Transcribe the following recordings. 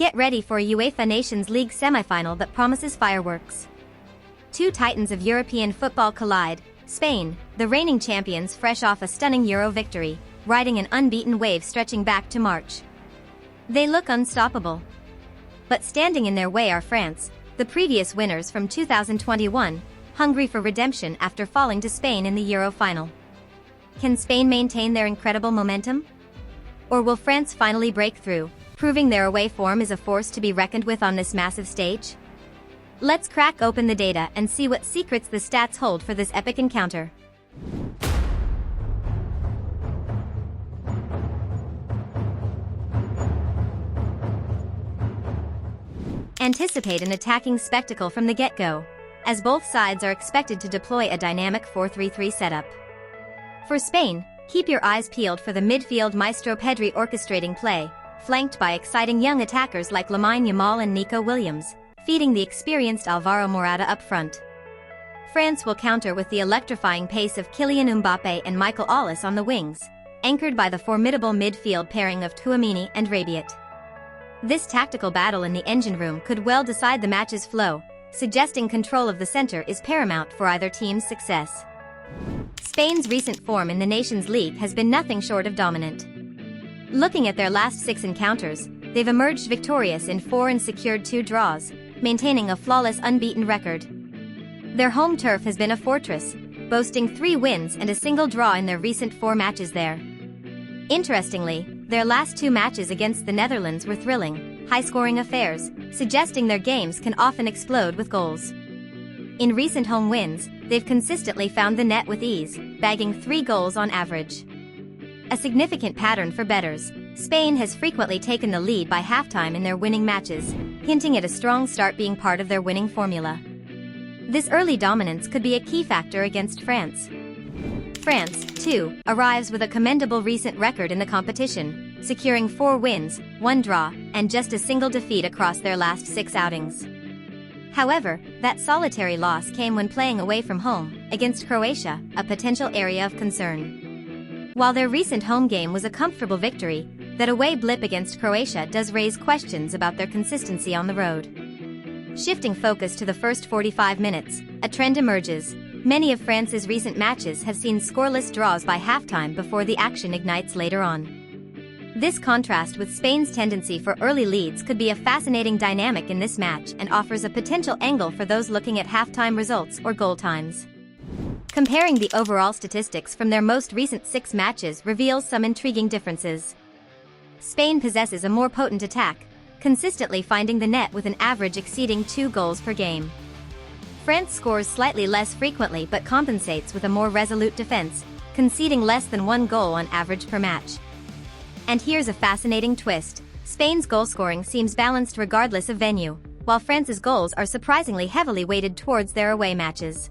Get ready for a UEFA Nations League semi-final that promises fireworks. Two titans of European football collide. Spain, the reigning champions fresh off a stunning Euro victory, riding an unbeaten wave stretching back to March. They look unstoppable. But standing in their way are France, the previous winners from 2021, hungry for redemption after falling to Spain in the Euro final. Can Spain maintain their incredible momentum? Or will France finally break through, proving their away form is a force to be reckoned with on this massive stage? Let's crack open the data and see what secrets the stats hold for this epic encounter. Anticipate an attacking spectacle from the get-go, as both sides are expected to deploy a dynamic 4-3-3 setup. For Spain, keep your eyes peeled for the midfield maestro Pedri orchestrating play, flanked by exciting young attackers like Yamal and Williams, feeding the experienced Alvaro Morata up front. France will counter with the electrifying pace of Kylian Mbappe and Michael Olise on the wings, anchored by the formidable midfield pairing of Tchouameni and Rabiot. This tactical battle in the engine room could well decide the match's flow, suggesting control of the center is paramount for either team's success. Spain's recent form in the Nations League has been nothing short of dominant. Looking at their last 6 encounters, they've emerged victorious in 4 and secured 2 draws, maintaining a flawless unbeaten record. Their home turf has been a fortress, boasting 3 wins and a single draw in their recent 4 matches there. Interestingly, their last 2 matches against the Netherlands were thrilling, high-scoring affairs, suggesting their games can often explode with goals. In recent home wins, they've consistently found the net with ease, bagging 3 goals on average. A significant pattern for bettors, Spain has frequently taken the lead by halftime in their winning matches, hinting at a strong start being part of their winning formula. This early dominance could be a key factor against France. France, too, arrives with a commendable recent record in the competition, securing 4 wins, 1 draw, and just a single defeat across their last 6 outings. However, that solitary loss came when playing away from home, against Croatia, a potential area of concern. While their recent home game was a comfortable victory, that away blip against Croatia does raise questions about their consistency on the road. Shifting focus to the first 45 minutes, a trend emerges. Many of France's recent matches have seen scoreless draws by halftime before the action ignites later on. This contrast with Spain's tendency for early leads could be a fascinating dynamic in this match and offers a potential angle for those looking at halftime results or goal times. Comparing the overall statistics from their most recent 6 matches reveals some intriguing differences. Spain possesses a more potent attack, consistently finding the net with an average exceeding 2 goals per game. France scores slightly less frequently but compensates with a more resolute defense, conceding less than 1 goal on average per match. And here's a fascinating twist: Spain's goal scoring seems balanced regardless of venue, while France's goals are surprisingly heavily weighted towards their away matches.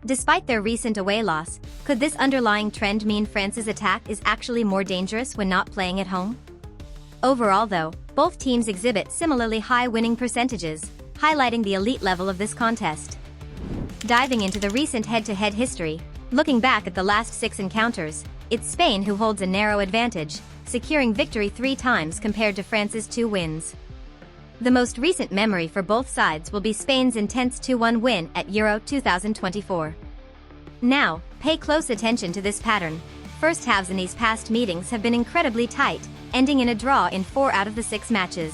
Despite their recent away loss, could this underlying trend mean France's attack is actually more dangerous when not playing at home? Overall though, both teams exhibit similarly high winning percentages, highlighting the elite level of this contest. Diving into the recent head-to-head history, looking back at the last 6 encounters, it's Spain who holds a narrow advantage, securing victory 3 times compared to France's 2 wins. The most recent memory for both sides will be Spain's intense 2-1 win at Euro 2024. Now, pay close attention to this pattern. First halves in these past meetings have been incredibly tight, ending in a draw in 4 out of the 6 matches.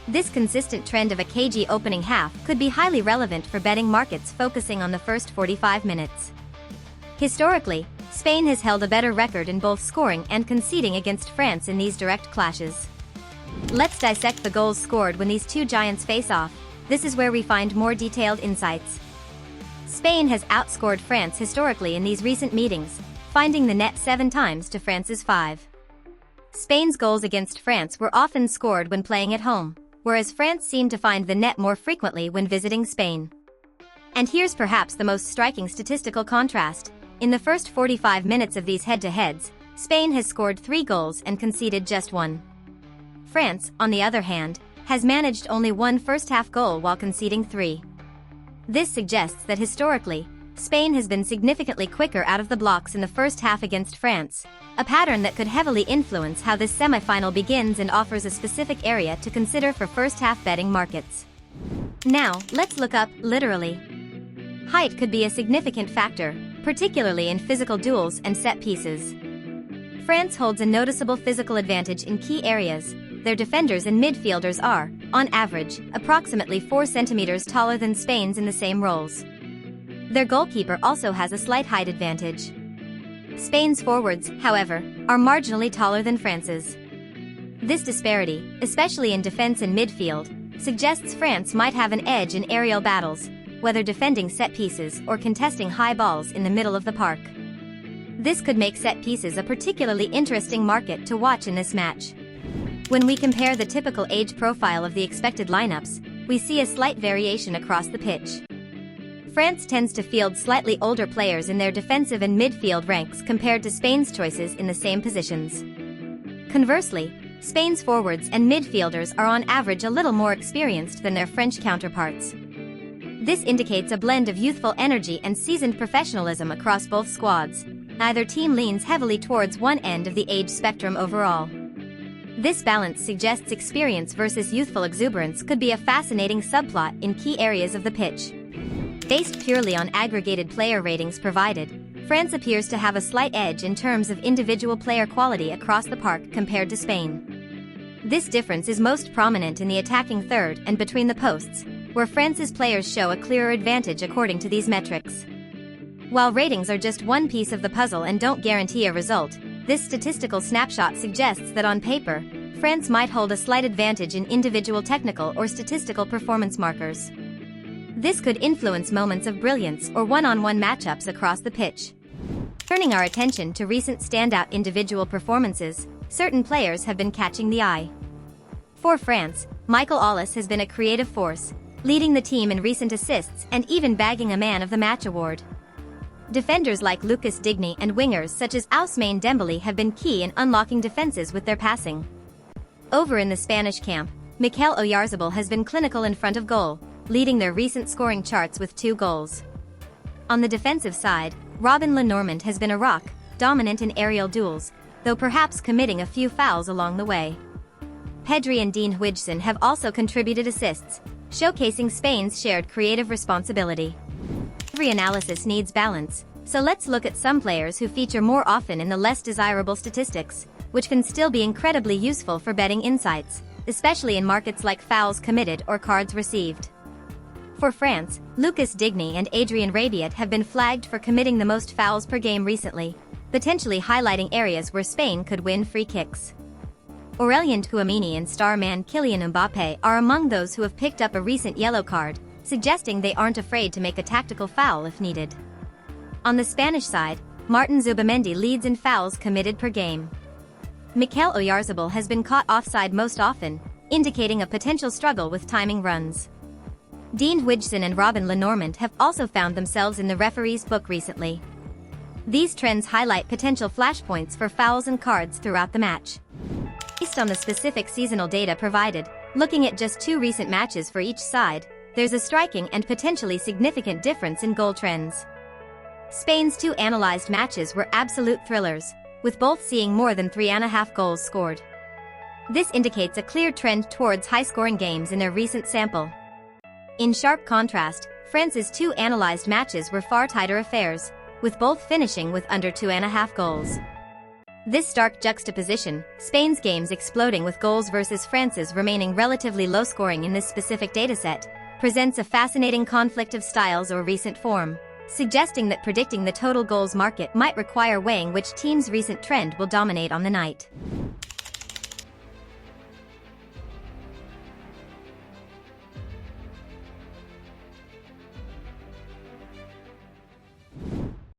This consistent trend of a cagey opening half could be highly relevant for betting markets focusing on the first 45 minutes. Historically, Spain has held a better record in both scoring and conceding against France in these direct clashes. Let's dissect the goals scored when these 2 giants face off. This is where we find more detailed insights. Spain has outscored France historically in these recent meetings, finding the net 7 times to France's 5. Spain's goals against France were often scored when playing at home, whereas France seemed to find the net more frequently when visiting Spain. And here's perhaps the most striking statistical contrast. In the first 45 minutes of these head-to-heads, Spain has scored 3 goals and conceded just 1. France, on the other hand, has managed only 1 first-half goal while conceding 3. This suggests that historically, Spain has been significantly quicker out of the blocks in the first half against France, a pattern that could heavily influence how this semi-final begins and offers a specific area to consider for first-half betting markets. Now, let's look up, literally. Height could be a significant factor, particularly in physical duels and set pieces. France holds a noticeable physical advantage in key areas. Their defenders and midfielders are, on average, approximately 4 centimeters taller than Spain's in the same roles. Their goalkeeper also has a slight height advantage. Spain's forwards, however, are marginally taller than France's. This disparity, especially in defense and midfield, suggests France might have an edge in aerial battles, whether defending set pieces or contesting high balls in the middle of the park. This could make set pieces a particularly interesting market to watch in this match. When we compare the typical age profile of the expected lineups, we see a slight variation across the pitch. France tends to field slightly older players in their defensive and midfield ranks compared to Spain's choices in the same positions. Conversely, Spain's forwards and midfielders are on average a little more experienced than their French counterparts. This indicates a blend of youthful energy and seasoned professionalism across both squads. Neither team leans heavily towards one end of the age spectrum overall. This balance suggests experience versus youthful exuberance could be a fascinating subplot in key areas of the pitch. Based purely on aggregated player ratings provided, France appears to have a slight edge in terms of individual player quality across the park compared to Spain. This difference is most prominent in the attacking third and between the posts, where France's players show a clearer advantage according to these metrics. While ratings are just one piece of the puzzle and don't guarantee a result, this statistical snapshot suggests that on paper, France might hold a slight advantage in individual technical or statistical performance markers. This could influence moments of brilliance or one-on-one matchups across the pitch. Turning our attention to recent standout individual performances, certain players have been catching the eye. For France, Michael Olise has been a creative force, leading the team in recent assists and even bagging a Man of the Match award. Defenders like Lucas Digne and wingers such as Ousmane Dembele have been key in unlocking defenses with their passing. Over in the Spanish camp, Mikel Oyarzabal has been clinical in front of goal, leading their recent scoring charts with 2 goals. On the defensive side, Robin Lenormand has been a rock, dominant in aerial duels, though perhaps committing a few fouls along the way. Pedri and Dean Huijsen have also contributed assists, showcasing Spain's shared creative responsibility. Every analysis needs balance, so let's look at some players who feature more often in the less desirable statistics, which can still be incredibly useful for betting insights, especially in markets like fouls committed or cards received. For France, Lucas Digne and Adrien Rabiot have been flagged for committing the most fouls per game recently, potentially highlighting areas where Spain could win free kicks. Aurélien Tchouameni and star man Kylian Mbappe are among those who have picked up a recent yellow card, suggesting they aren't afraid to make a tactical foul if needed. On the Spanish side, Martin Zubimendi leads in fouls committed per game. Mikel Oyarzabal has been caught offside most often, indicating a potential struggle with timing runs. Dean Huijsen and Robin Lenormand have also found themselves in the referee's book recently. These trends highlight potential flashpoints for fouls and cards throughout the match. Based on the specific seasonal data provided, looking at just 2 recent matches for each side, there's a striking and potentially significant difference in goal trends. Spain's 2 analyzed matches were absolute thrillers, with both seeing more than 3.5 goals scored. This indicates a clear trend towards high-scoring games in their recent sample. In sharp contrast, France's 2 analyzed matches were far tighter affairs, with both finishing with under 2.5 goals. This stark juxtaposition, Spain's games exploding with goals versus France's remaining relatively low-scoring in this specific dataset, presents a fascinating conflict of styles or recent form, suggesting that predicting the total goals market might require weighing which team's recent trend will dominate on the night.